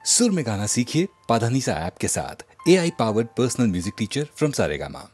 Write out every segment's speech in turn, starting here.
सुर में गाना सीखिए पाधानीसा ऐप के साथ। AI powered personal music teacher from Saregama.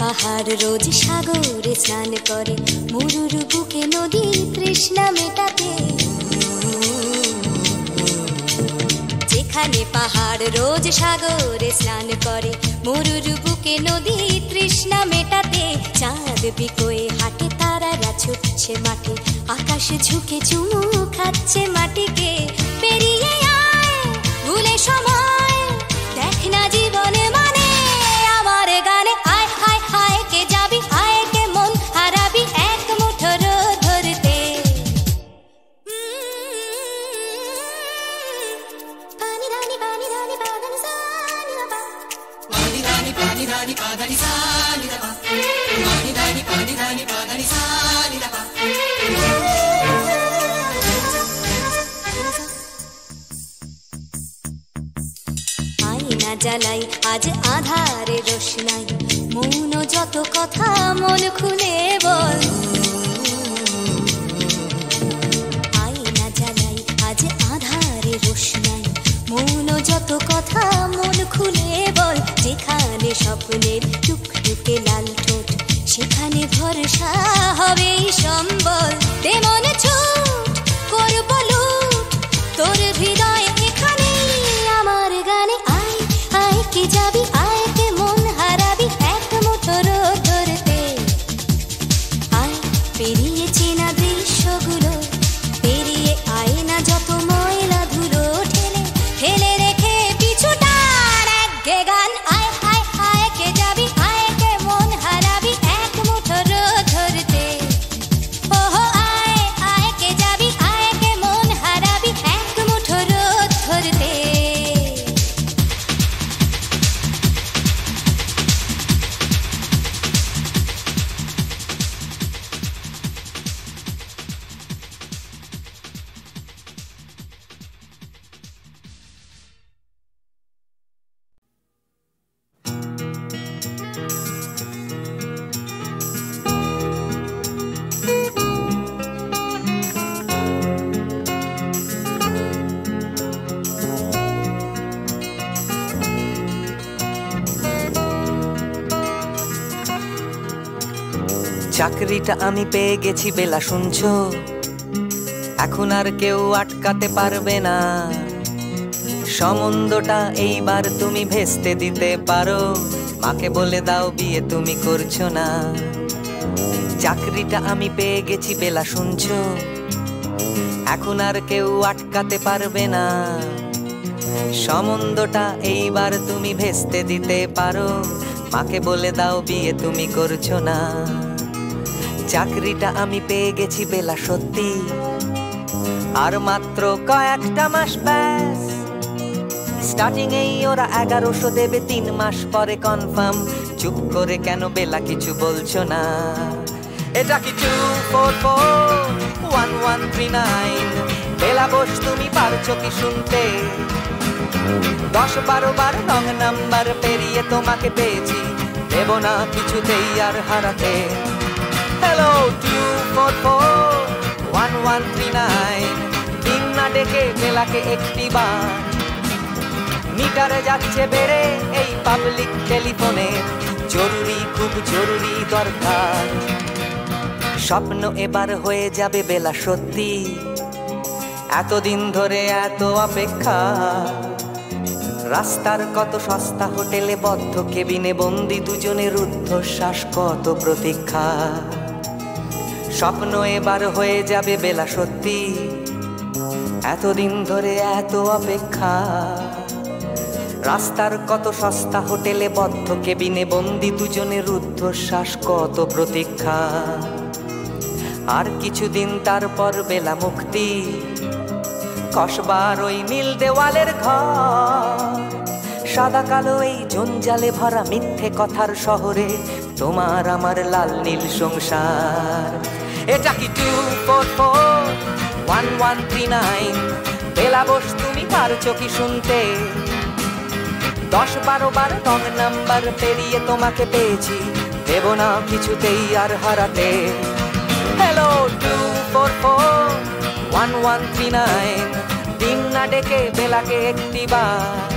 পাহাড় রোজ সাগরে স্নান করে, মরুর বুকে নদী তৃষ্ণা মেটাতে। যেখানে পাহাড় রোজ সাগরে স্নান করে, মরুর বুকে নদী তৃষ্ণা মেটাতে। চাঁদ বিকোয়ে হাঁটে, তারারা ছুটছে মাঠে, আকাশ ঝুঁকে চুমু খাচ্ছে মাটিকে। পেরিয়ে আয় ভুলে সময়, দেখ না জীবনে মানে আমার গানে। আয় হায় হায় কে যাবি, আয় কে মন হারাবি এক মুঠো রোদ ধরতে। পানি রানি পানি রানি পাদানি সানি রাবা, পানি রানি পাদানি সানি রাবা, পানি রানি পাদানি সানি রাবা। আয়না জ্বালাই আজ আধারে রোশনাই, মৌন যত কথা মন খুলে বল। আয়না জ্বালাই আজ আধারে রোশনাই, মৌন যত কথা মন খুলে বল। যেখানে স্বপ্নের টুকটুকে লাল ঠোঁট, সেখানে ভরসা হবে সম্বল। তেমন ছুট করব লুট তোর হৃদয় এখানে আমার গানে। আয় আয় কে যাবি, আয় কে মন হারাবি এক মুঠো রোদ ধরতে। আয় পেরিয়ে চেনা দৃশ্যগুলো, পেরিয়ে আয় না যত ময়লা ধুলো, ঠেলে ঠেলে রেখে পিছুটার একঘে গান। আয় হায় হায় কে যাবি, আয় কে মন হারাবি এক মুঠো রোদ ধরতে। ওহো আয় আয় কে যাবি, আয় কে মন হারাবি এক মুঠো রোদ ধরতে। চাকরিটা আমি পেয়ে গেছি বেলা, শুনছো? এখন আর কেউ আটকাতে পারবে না। সম্বন্ধটা এইবার তুমি ভেস্তে দিতে পারো, মাকে বলে দাও বিয়ে তুমি করছো না। চাকরিটা আমি পেয়ে গেছি বেলা, শুনছো? এখন আর কেউ আটকাতে পারবে না। সম্বন্ধটা এইবার তুমি ভেস্তে দিতে পারো, মাকে বলে দাও বিয়ে তুমি করছো না। চাকরিটা আমি পেয়ে গেছি বেলা, সত্যি আর মাত্র কয়েকটা মাস ব্যাস। স্টার্টিং এই ওরা 1100 দেবে, 3 মাস পরে কনফার্ম। চুপ করে কেন বেলা কিছু বলছো না? এটা কি 2441139? বেলা বস তুমি পারছো কি শুনতে? 10-12 বার রং নাম্বার পেরিয়ে তোমাকে পেয়েছি, দেব না কিছুতেই আর হারাতে। হ্যালো 244-1139, দিন না ডেকে বেলাকে একটি বার। মিটারে যাচ্ছে বেড়ে এই পাবলিক টেলিফোনে, জরুরি খুব জরুরি দরকার। স্বপ্ন এবার হয়ে যাবে বেলা সত্যি, এতদিন ধরে এত অপেক্ষা। রাস্তার কত সস্তা হোটেলে বদ্ধ কেবিনে বন্দি দুজনের রুদ্ধশ্বাস, কত প্রতীক্ষা। স্বপ্ন এবার হয়ে যাবে বেলা সত্যি, এতদিন ধরে এত অপেক্ষা। রাস্তার কত সস্তা হোটেলে বদ্ধ কেবিনে বন্দি দুজনের রুদ্ধশ্বাস, কত প্রতীক্ষা। আর কিছুদিন তারপর বেলা মুক্তি, কসবার ওই নীল দেওয়ালের ঘর। সাদা কালো এই জঞ্জালে ভরা মিথ্যে কথার শহরে তোমার আমার লাল নীল সংসার। এটা কি 244-1139, বেলা বস তুমি পারছো কি শুনতে? 10-12 বার রং নাম্বার পেরিয়ে তোমাকে পেয়েছি, দেব না কিছুতেই আর হারাতে। হ্যালো 244-1139, দিন না ডেকে বেলাকে একটি বার।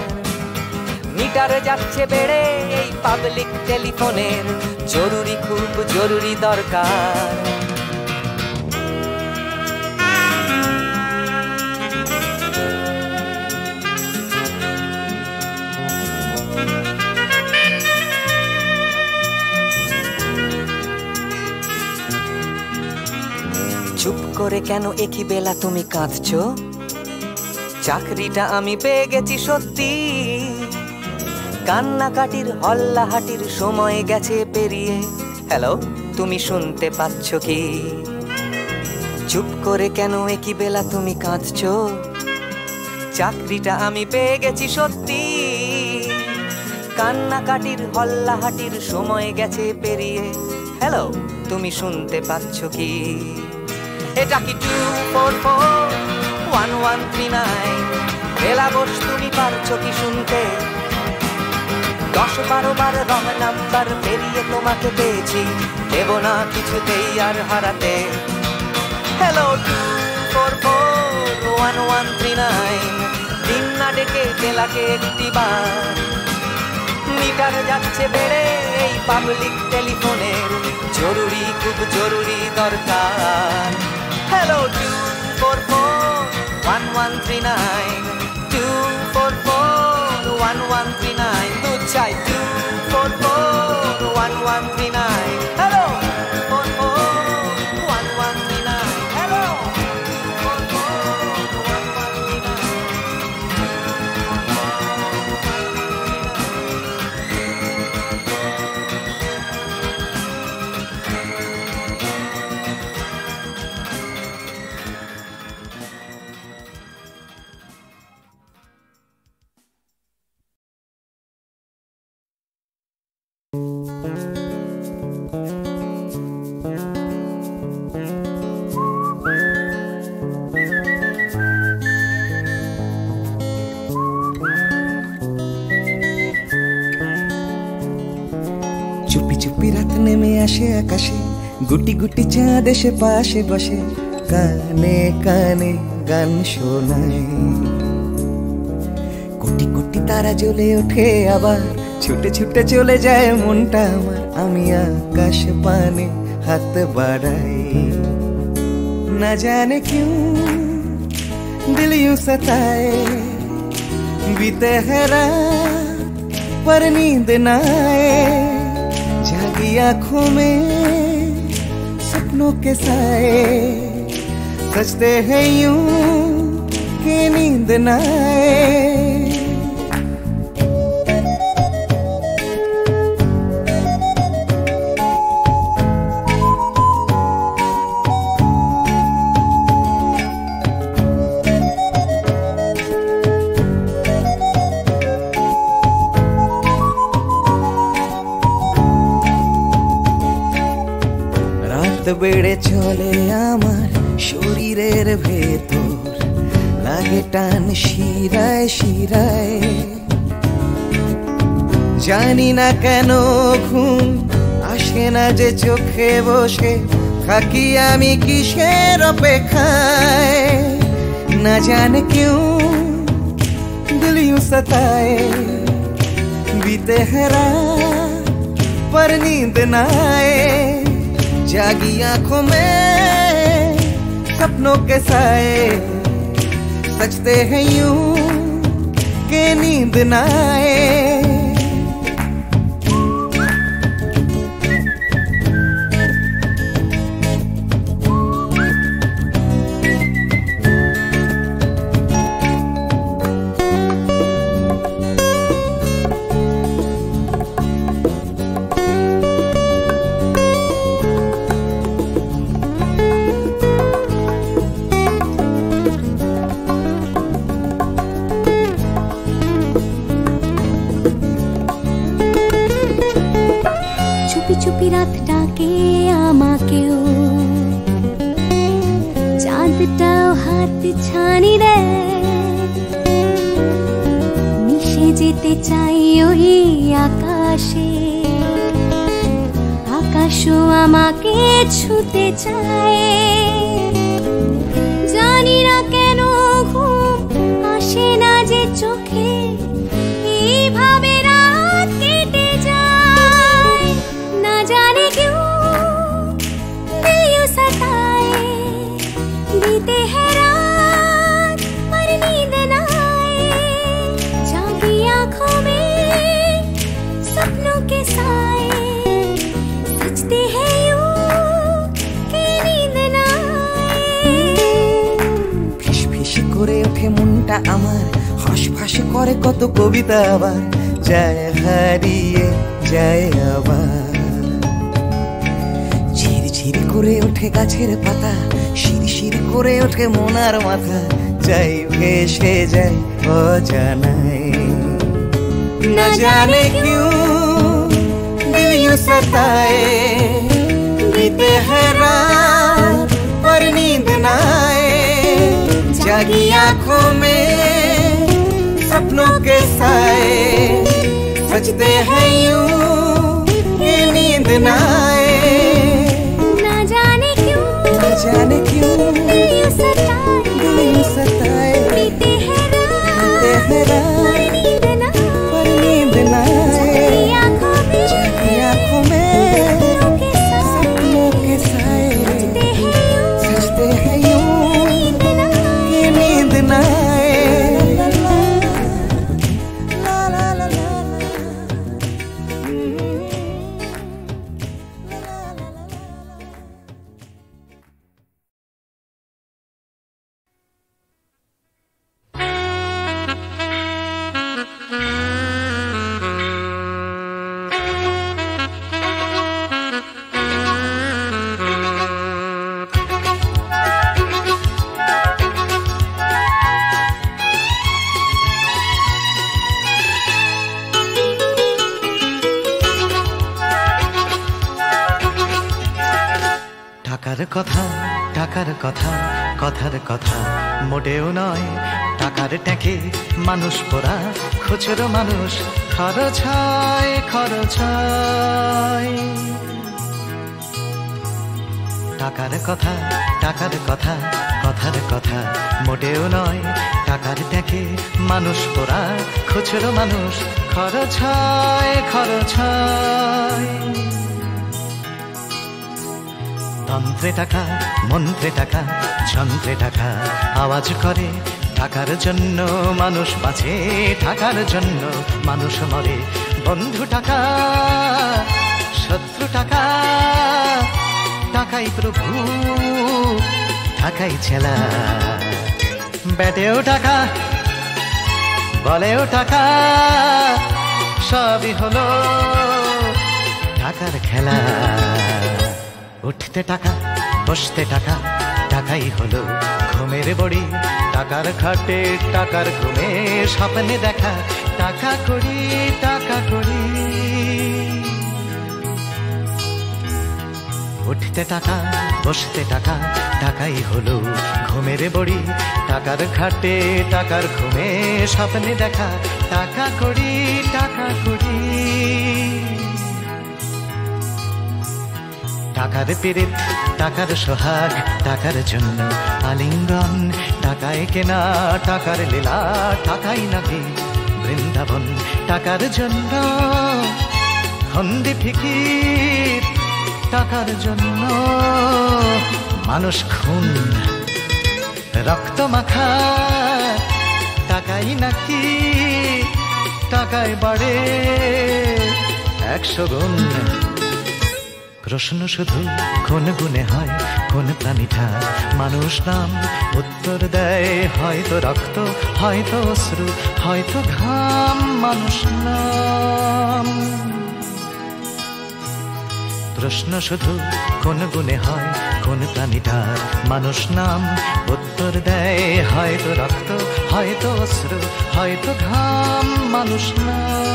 মিটারে যাচ্ছে বেড়ে এই পাবলিক টেলিফোনের, জরুরি খুব জরুরি দরকার। চুপ করে কেন একই বেলা তুমি কাঁদছো? চাকরিটা আমি পেয়ে গেছি সত্যি, কান্নাকাটির হল্লাহাটির সময় গেছে পেরিয়ে। হ্যালো তুমি শুনতে পাচ্ছ কি? চুপ করে কেন একই বেলা তুমি কাঁদছো? চাকরিটা আমি পেয়ে গেছি সত্যি, কান্নাকাটির হল্লাহাটির সময় গেছে পেরিয়ে। হ্যালো তুমি শুনতে পাচ্ছ কি? এটা কি 244-1139, বেলা বস তুমি পারছো কি শুনতে? 10-12 বার রং নাম্বার পেরিয়ে তোমাকে পেয়েছি, দেব না কিছুতেই আর হারাতে। হ্যালো 244-1139, দিন না ডেকে বেলাকে একটি বার। মিটার যাচ্ছে বেড়ে এই পাবলিক টেলিফোনের, জরুরি খুব জরুরি দরকার। হ্যালো 244-1139, 244-1139, দু চাই 244-1139। Hello 244-1139, hello 244-1139। চুপি চুপি রাত নেমে আসে আকাশে, গুটি গুটি চাঁদ এসে পাশে বসে, কানে কানে গান শোনায়। কোটি কোটি তারা জ্বলে ওঠে আবার, ছুটে ছুটে চলে যায় মনটা আমার। আমি আকাশ পানে হাত বাড়াই, না জানে क्यों दिल यूं सताए। बीते है रात पर नींद न आए, जागी आँखों में सपनों के साए। सजते हैं यूं कि नींद न आए। বেড়ে চলে আমার শরীরের ভেতর, লা লাগে টান শিরায় শিরায়, জানি না কেন ঘুম আসে না যে চোখে বসে থাকি আমি কিসের অপেক্ষায়। না জানে কেউ दिल यूं सताए, बीते है रात पर नींद न आए, जागी आंखों में सपनों के साए, सजते हैं यूं के नींद न आए। চুপি রাত ডাকে আমাকেও, চাঁদটাও হাত ছানি দেয়, মিশে যেতে চাই ওই আকাশে, আকাশও আমাকে ছুতে চায়। জানি না কেন ঘুম আসে না যে চোখে, এইভাবে রাত কেটে যায়। না জানে क्यों दिल यूं सताए, बीते है रात पर नींद न आए, जागी आंखों में सपनों के साए, सजते हैं यूं कि नींद न आए। ফিস ফিস করে ওঠে মনটা আমার, হাসফাস করে কত কবিতা আবার, যায় হারিয়ে যায় আবার। ঝিরঝির করে ওঠে গাছের পাতা, শিরশির করে ওঠে মনার মাথা, যাই ভেসে যায় অজানায়। না জানে क्यों दिल यूं सताए, बीते है रात पर नींद न आए, जागी आंखों में सपनों के साए, सजते हैं यूं कि नींद न आए। ना जाने क्यों दिल यूं सताए, बीते है रात पर नींद न आए, जागी आंखों में सपनों के साए, सजते हैं यूं कि नींद न आए। ला ला ला ला টাকার কথা কথার কথা মোটেও নয়, টাকার ট্যাঁকে মানুষ পোড়া, খুচরো মানুষ খরচ হয় খরচ হয়। টাকার কথা কথার কথা মোটেও নয়, টাকার ট্যাঁকে মানুষ পোড়া, খুচরো মানুষ খরচ হয় খরচ হয়। তন্ত্রে টাকা মন্ত্রে টাকা যন্ত্রে টাকা আওয়াজ করে, টাকার জন্য মানুষ বাঁচে, টাকার জন্য মানুষ মরে। বন্ধু টাকা শত্রু টাকা, টাকাই প্রভু টাকাই ছেলা, ব্যাটেও টাকা বলেও টাকা, সবই হলো টাকার খেলা। উঠতে টাকা বসতে টাকা, টাকাই হলো ঘুমের বড়ি, টাকার খাটে টাকার ঘুমে স্বপ্নে দেখা, টাকা করি টাকা করি। উঠতে উঠতে টাকা বসতে টাকা, টাকাই হলো ঘুমের বড়ি। টাকার খাটে টাকার ঘুমে স্বপ্নে দেখা, টাকা করি টাকা করি। টাকার পীড়িত টাকার সোহাগ, টাকার জন্য আলিঙ্গন। টাকায় কেনা টাকার লীলা, টাকাই নাকি বৃন্দাবন। টাকার জন্য হন্দি ফিকির, টাকার জন্য মানুষ খুন রক্ত মাখা। টাকাই নাকি টাকায় বাড়ে 100 গুণ। প্রশ্ন শুধু কোন গুণে হয়, কোন প্রাণীটা মানুষ নাম? উত্তর দেয় হয়তো রক্ত, হয়তো অশ্রু, হয়তো ঘাম। মানুষ নাম। প্রশ্ন শুধু কোন গুণে হয়, কোন প্রাণীটার মানুষ নাম? উত্তর দেয় হয়তো রক্ত, হয়তো অশ্রু, হয়তো ঘাম। মানুষ নাম।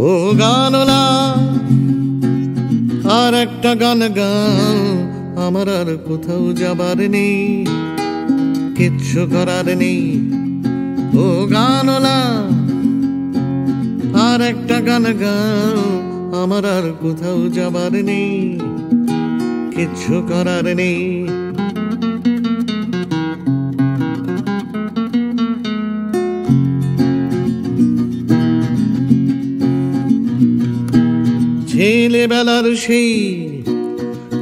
ও গানলা আর একটা গান গাও, আমার আর কোথাও যাবার নেই, কিচ্ছু করার নেই। ও গানলা আর একটা গান গাও, আমার আর কোথাও যাবার নেই, কিচ্ছু করার নেই।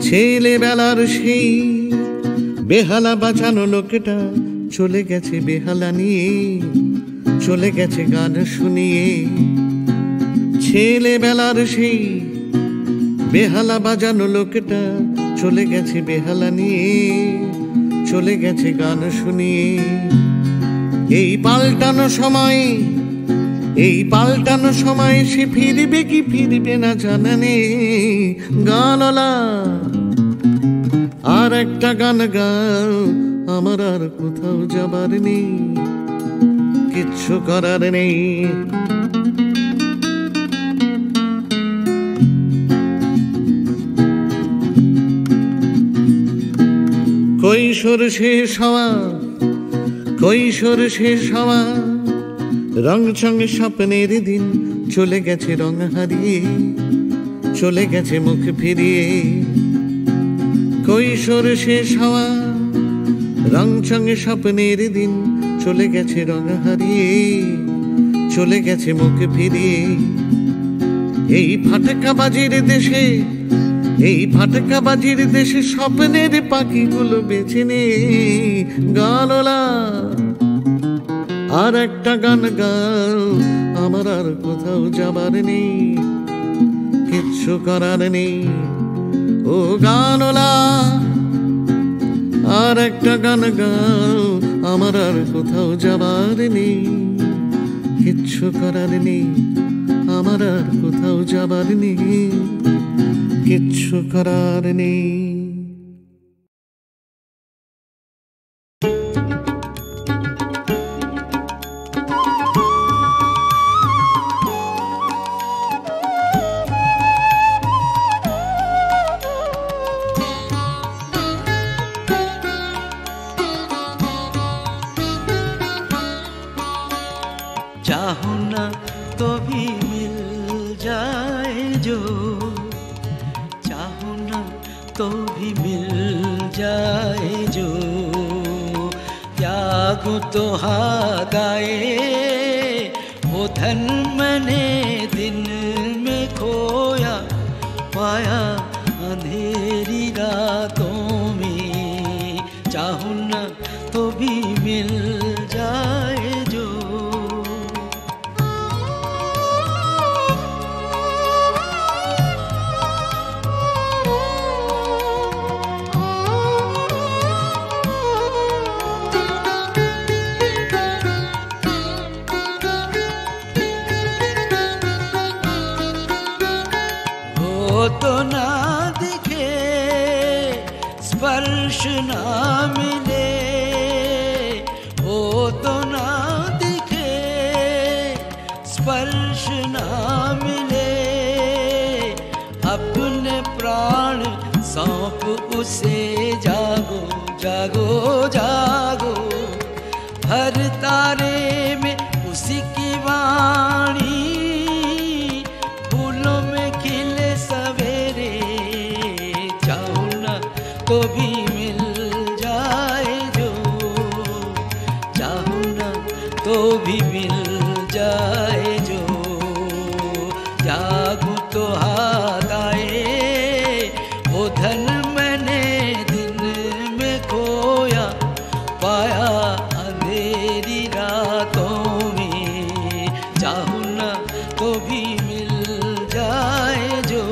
ছেলেবেলার সেই বেহালা বাঁচানো লোকটা চলে গেছে বেহালা নিয়ে, চলে গেছে গান শুনিয়ে। ছেলেবেলার সেই বেহালা বাজানো লোকটা চলে গেছে বেহালা নিয়ে, চলে গেছে গান শুনিয়ে। এই পাল্টানো সময় সে ফিরবে কি ফিরবে না জানা নেই। গানলা আর একটা গান গাও, আমার আর কোথাও যাবার নেই, কিচ্ছু করার নেই। কৈশোর শেষ হওয়া রং চঙে স্বপ্নের দিন চলে গেছে রং হারিয়ে, চলে গেছে মুখ ফিরিয়ে। কৈশোর শেষ হওয়া রং চঙে স্বপ্নের দিন চলে গেছে রং হারিয়ে, চলে গেছে মুখ ফিরিয়ে। এই ফাটকাবাজির দেশে স্বপ্নের পাখিগুলো বেছে নে। গানলা আর একটা গান গাও, আমার আর কোথাও যাবার নেই, কিচ্ছু করার নেই। ও গানলা আর একটা গান গাও, আমার আর কোথাও যাবার নেই, কিচ্ছু করার নেই। আমার আর কোথাও যাবার নেই, কিচ্ছু করার নেই। चाहो ना तो भी मिल जाए जो, चाहो ना तो भी मिल जाए जो। त्यागो तो हागाए वो धन मैंने दिन में खोया, पाया अंधेरी रातों में। चाहो ना तो भी मिल जाए जो। स्पर्श ना मिले वो तो ना दिखे, स्पर्श ना मिले अपने प्राण सौंप उसे, जागो जागो जागो, हर तारे में उसी की वाणी, फूलों में खिले सवेरे, चाहूं ना तो भी मिल जाए जो, चाहूं ना तो भी मिल जाए जो, जागूं तो हाथ आए वो धन मैंने दिन में खोया, पाया अंधेरी रातों में, चाहूं ना तो भी मिल जाए जो।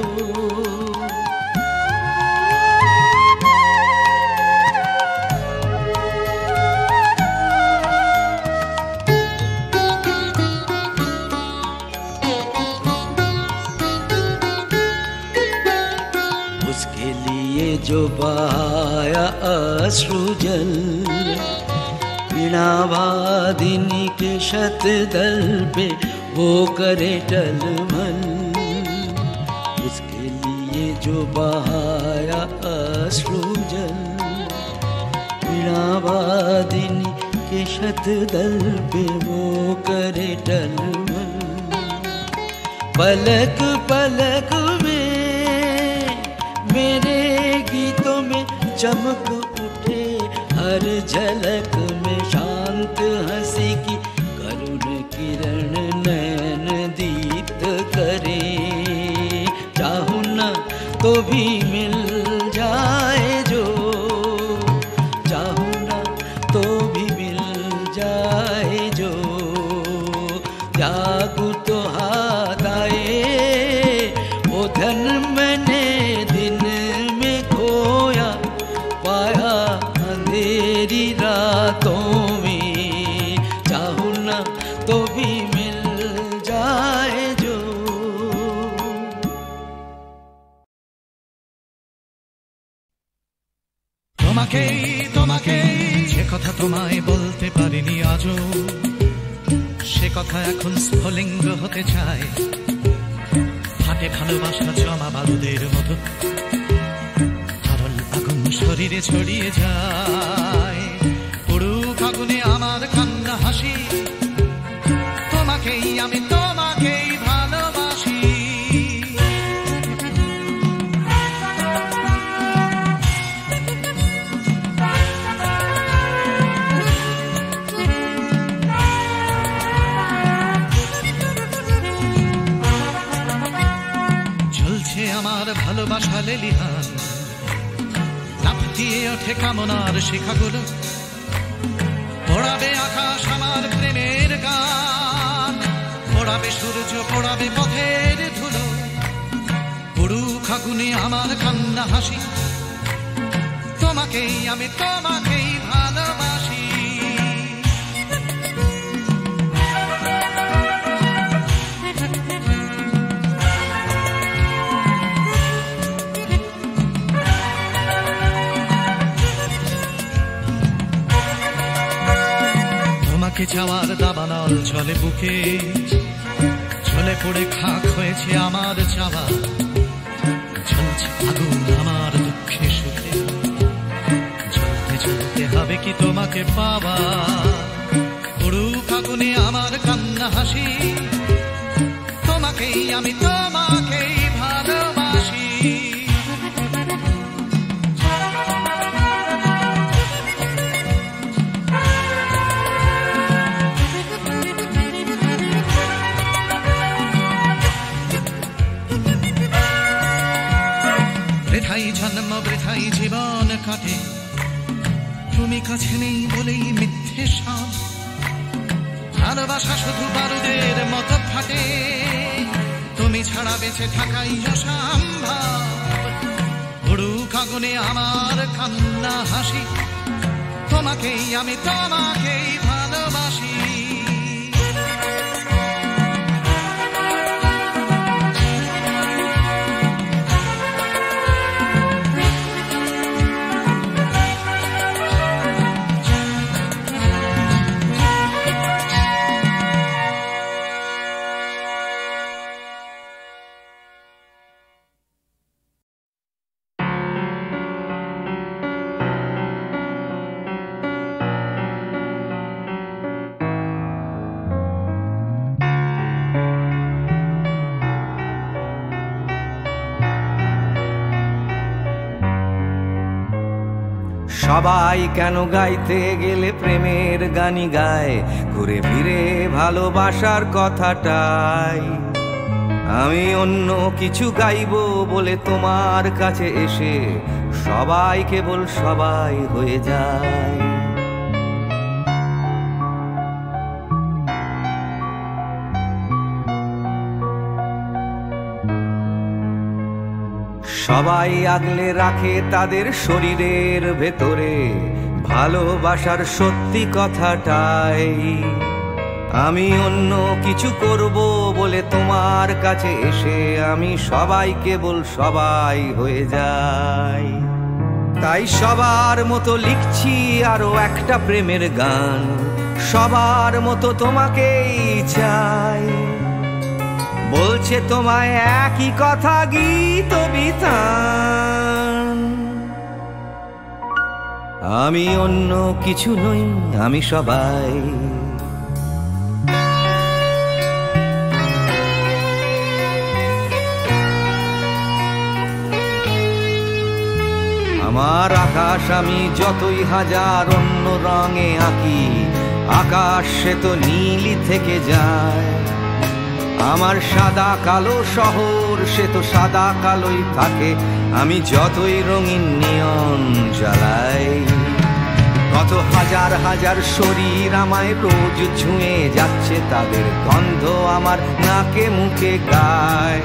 उसके लिए जो बहाया अश्रुजल, वीणावादिनी के शतदल पे वो करे टलमल, उसके लिए जो बहाया अश्रुजल, वीणावादिनी के शतदल पे वो करे टलमल, पलक पलक में मेरे गीतों में चमक उठे, हर झलक में शांत हंसी की करुण किरण नैन दीप्त करे, चाहूं ना तो भी मिल जाए जो, चाहूं ना तो भी मिल जाए जो, जागूं तो हाथ आए वो धन मैंने दिन में खोया, पाया अंधेरी रातों में, चाहूं ना तो भी मिल जाए जो। তোমাকেই তোমাকেই যে কথা তোমায় বলতে পারিনি আজও, সে কথা এখন স্ফুলিঙ্গ হতে চায়, হাতে ভালোবাসা জমা বারুদের মতো, তরল আগুন শরীরে ছড়িয়ে যায়, পুরুক আগুনে আমার কান্না হাসি, তোমাকেই আমি তোমাকেই ভালোবাসি। আমার ভালোবাসা লেলিহান, লাফ দিয়ে ওঠে কামনার শিখাগুলো, পোড়াবে আকাশ আমার প্রেমের গান, পোড়াবে সূর্য পোড়াবে পথের ধুলো, পুরুক আগুনে আমার কান্না হাসি, তোমাকেই আমি তোমাকেই ভালোবাসি। তোমাকে চাওয়ার দাবানল চলে বুকে, চলে পড়ে খাক হয়েছে আমার চাওয়া, জ্বলছে আগুন আমার দুঃখে সুখে, জ্বলতে জ্বলতে হবে কি তোমাকে পাওয়া, পুরুক আগুনে আমার কান্না হাসি, তোমাকেই আমি তোমাকেই ভালোবাসি। বৃথাই জন্ম বৃথাই জীবন কাটে, তুমি কাছে নেই বলেই মিথ্যে সব, ভালোবাসা শুধু বারুদের মতো ফাটে, তুমি ছাড়া বেঁচে থাকাই অসম্ভব, পুরুক আগুনে আমার কান্না হাসি, তোমাকেই আমি তোমাকেই ভালোবাসি। সবাই কেন গাইতে গেলে প্রেমের গানই গায়, ঘুরে ফিরে ভালোবাসার কথাটাই। আমি অন্য কিছু গাইবো বলে তোমার কাছে এসে সবাই কেবল সবাই হয়ে যায়। সবাই আগলে রাখে তাদের শরীরের ভেতরে ভালোবাসার সত্যি কথাটাই। আমি অন্য কিছু করব বলে তোমার কাছে এসে আমি সবাই কেবল সবাই হয়ে যাই। তাই সবার মতো লিখছি আরো একটা প্রেমের গান, সবার মতো তোমাকেই চাই। বলছে তোমায় একই কথা গীত বিতান। আমি অন্য কিছু নই, আমি সবাই। আমার আকাশ আমি যতই হাজার অন্য রঙে আঁকি, আকাশ সে তো নীলই থেকে যায়। আমার সাদা কালো শহর সে তো সাদা কালোই থাকে, আমি যতই রঙিন নিয়ন জ্বালাই। কত হাজার হাজার শরীর আমায় রোজ ছুঁয়ে যাচ্ছে, তাদের গন্ধ আমার নাকে মুখে গায়।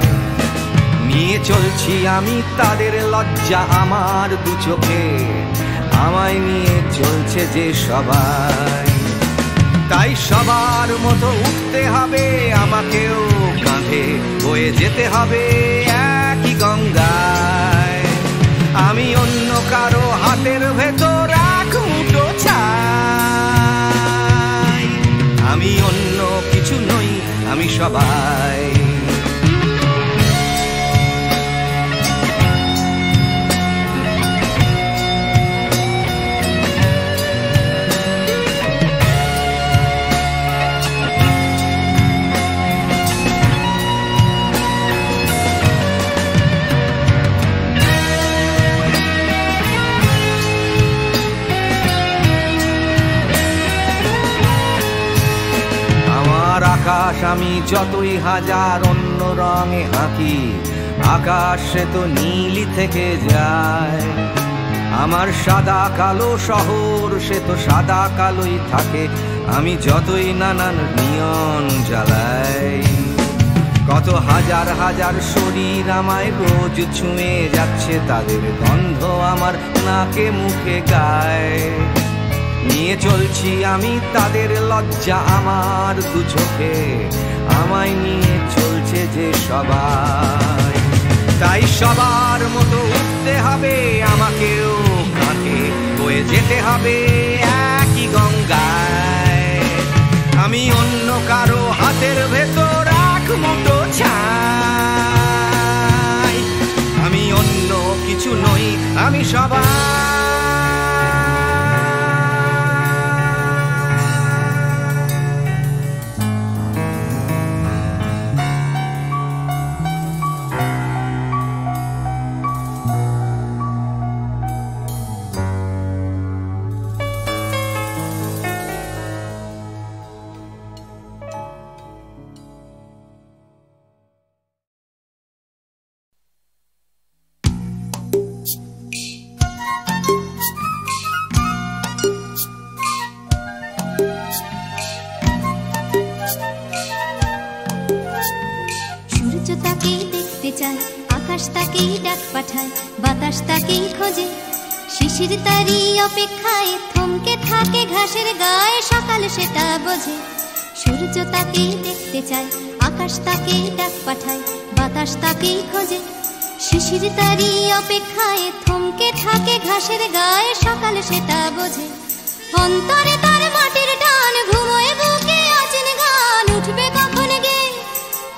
নিয়ে চলছি আমি তাদের লজ্জা আমার দু চোখে, আমায় নিয়ে চলছে যে সবাই। তাই সবার মতো উঠতে হবে আমাকেও, কাঁধে বয়ে যেতে হবে একই গঙ্গায়। আমি অন্য কারো হাতের ভেতর এক মুঠো ছাই। আমি অন্য কিছু নই, আমি সবাই। আকাশ আমি যতই হাজার অন্য রঙে আঁকি, আকাশ সে তো নীলই থেকে যায়। আমার সাদা কালো শহর সে তো সাদা কালোই থাকে, আমি যতই নানান নিয়ন জ্বালাই। কত হাজার হাজার শরীর আমায় রোজ ছুঁয়ে যাচ্ছে, তাদের গন্ধ আমার নাকে মুখে গায়। নিয়ে চলছি আমি তাদের লজ্জা আমার দু চোখে, আমায় নিয়ে চলছে যে সবাই। তাই সবার মতো উঠতে হবে আমাকেও, কাঁধে বয়ে যেতে হবে একই গঙ্গায়। আমি অন্য কারো হাতের ভেতর এক মুঠো ছাই। আমি অন্য কিছু নই, আমি সবাই। আকাশ তাকেই ডাক পাঠায়, বাতাস তাকেই খোঁজে, শিশির তারই অপেক্ষায় থমকে থাকে ঘাসের গায়ে, সকাল সেটা বোঝে। সূর্য তাকেই দেখতে চায়, আকাশ তাকেই ডাক পাঠায়, বাতাস তাকেই খোঁজে, শিশির তারই অপেক্ষায় থমকে থাকে ঘাসের গায়ে, সকাল সেটা বোঝে। অন্তরে তার মাটির টান, ঘুমোয় বুকে অচেন গান, উঠবে কখন গে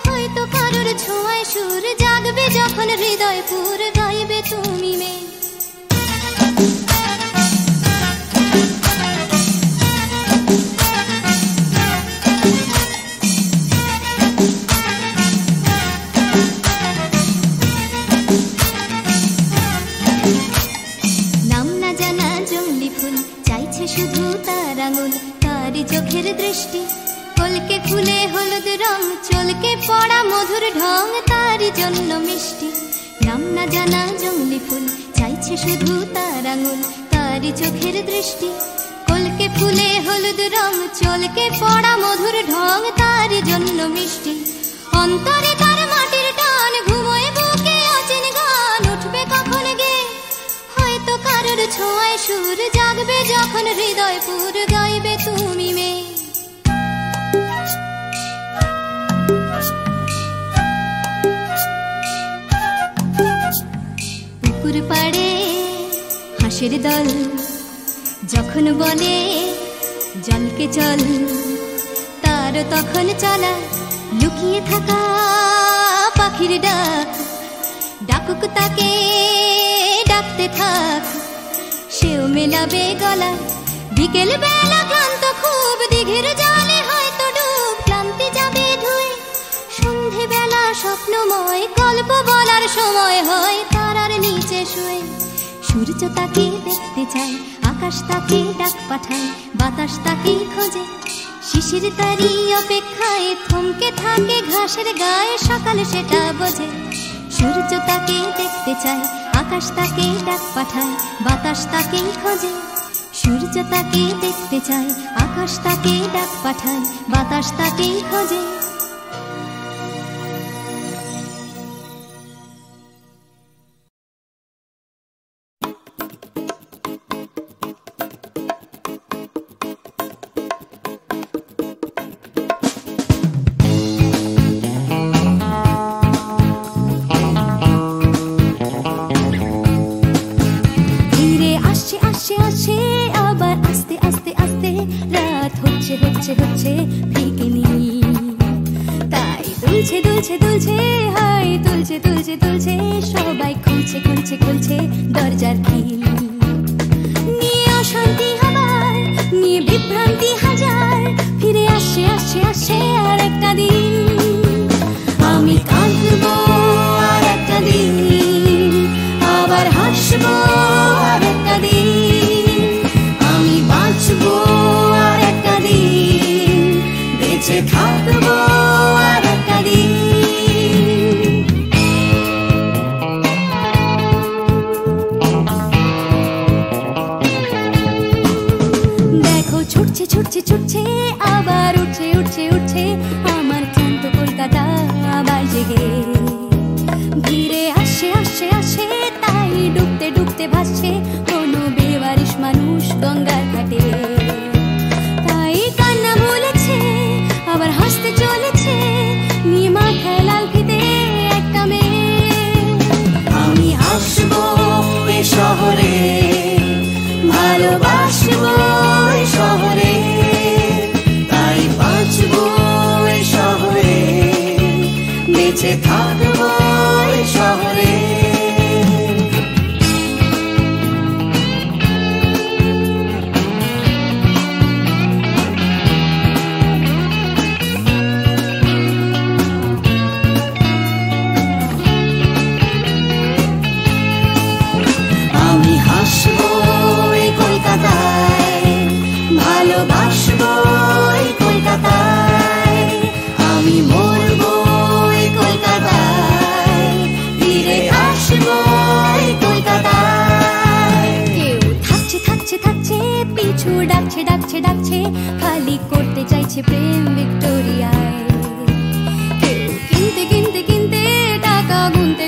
হয়তো কারোর ছোঁয়ায় সুর, জাগবে যখন হৃদয় পুর, গাইবে তুমি মে। নাম না জানা শুধু তার আঙুল, তারই চোখের দৃষ্টি। কলকে ফুলে হলুদ রং, চলকে পড়া মধুর ঢং, তারই জন্য মিষ্টি। নাম না জানা জংলি ফুল, চাইছে শুধু তার আঙুল, তারই চোখের দৃষ্টি। কলকে ফুলে হলুদ রং, চলকে পড়া মধুর ঢং, তারই জন্য মিষ্টি। অন্তরে তার মাটির টান, ঘুমোয় বুকে অচেন গান, উঠবে কখন গে হয়তো কারোর ছোঁয়ায় সুর, জাগবে যখন হৃদয় পুর, গাইবে তুমি মেয়ে। পুকুর পাড়ে হাঁসের দল যখন বলে জলকে চল, তার তখন চলা লুকিয়ে থাকা পাখির ডাক। ডাকুক তাকে ডাকতে থাক, সেও মেলাবে গলা। বিকেল বেলা ক্লান্ত খুব, দিঘির জলে হয়তো ডুব, ক্লান্তি যাবে ধুয়ে। সন্ধে বেলা স্বপ্নময়, গল্প বলার সময় হয় তারার নিচে শুয়ে। সূর্য তাকে দেখতে চায়, আকাশ তাকে ডাক পাঠায়, বাতাস তাকে খোঁজে। শিশির তারি অপেক্ষায় থমকে থাকে ঘাসের গায়ে, সকাল সেটা বোঝে। সূর্য তাকে দেখতে চায়, আকাশ তাকে ডাক পাঠায়, বাতাস তাকে খোঁজে। সূর্য তাকে দেখতে চায়, আকাশ তাকে ডাক পাঠায়, বাতাস তাকে খোঁজে। হচ্ছে ফিকে নীল, তাই দুলছে দুলছে দুলছে, হাই তুলছে তুলছে তুলছে, সবাই খুলছে খুলছে খুলছে দরজার খিল। নিয়ে অশান্তি হাবার, নিয়ে বিভ্রান্তি হাজার, ফিরে আসছে আসছে আসছে আর একটা দিন। আমি কাঁদবো আর একটা দিন, আবার হাসবো আর একটা দিন। আমি বাঁচবো আর একটা দিন, বেঁচে থাকবো আর একটা দিন। দেখো ছুটছে ছুটছে ছুটছে, আবার উঠছে উঠছে উঠছে, আমার ক্লান্ত কলকাতা আবার জেগে। ধীরে আসছে আসছে আসছে, তাই ডুবতে ডুবতে ভাসছে কোনো বেওয়ারিশ মানুষ গঙ্গার ঘাটে। তাই কান্না ভুলেছে, আবার হাসতে চলেছে, নিয়ে মাথায় লাল ফিতে একটা মেয়ে। আমি আসবো এ শহরে, ভালোবাসবো এ শহরে, তাই বাঁচবো এ শহরে, বেঁচে থাকবো এ শহরে। আমি হাসবো এই কলকাতায়, ভালোবাসবো এই কলকাতায়, আমি মরবো এই কলকাতায়, ফিরে আসবো এই কলকাতায়। কেউ থাকছে থাকছে থাকছে, পিছু ডাকছে ডাকছে ডাকছে, খালি করতে চাইছে প্রেম ভিক্টোরিয়ায়। কেউ কিনতে কিনতে কিনতে, টাকা গুনতে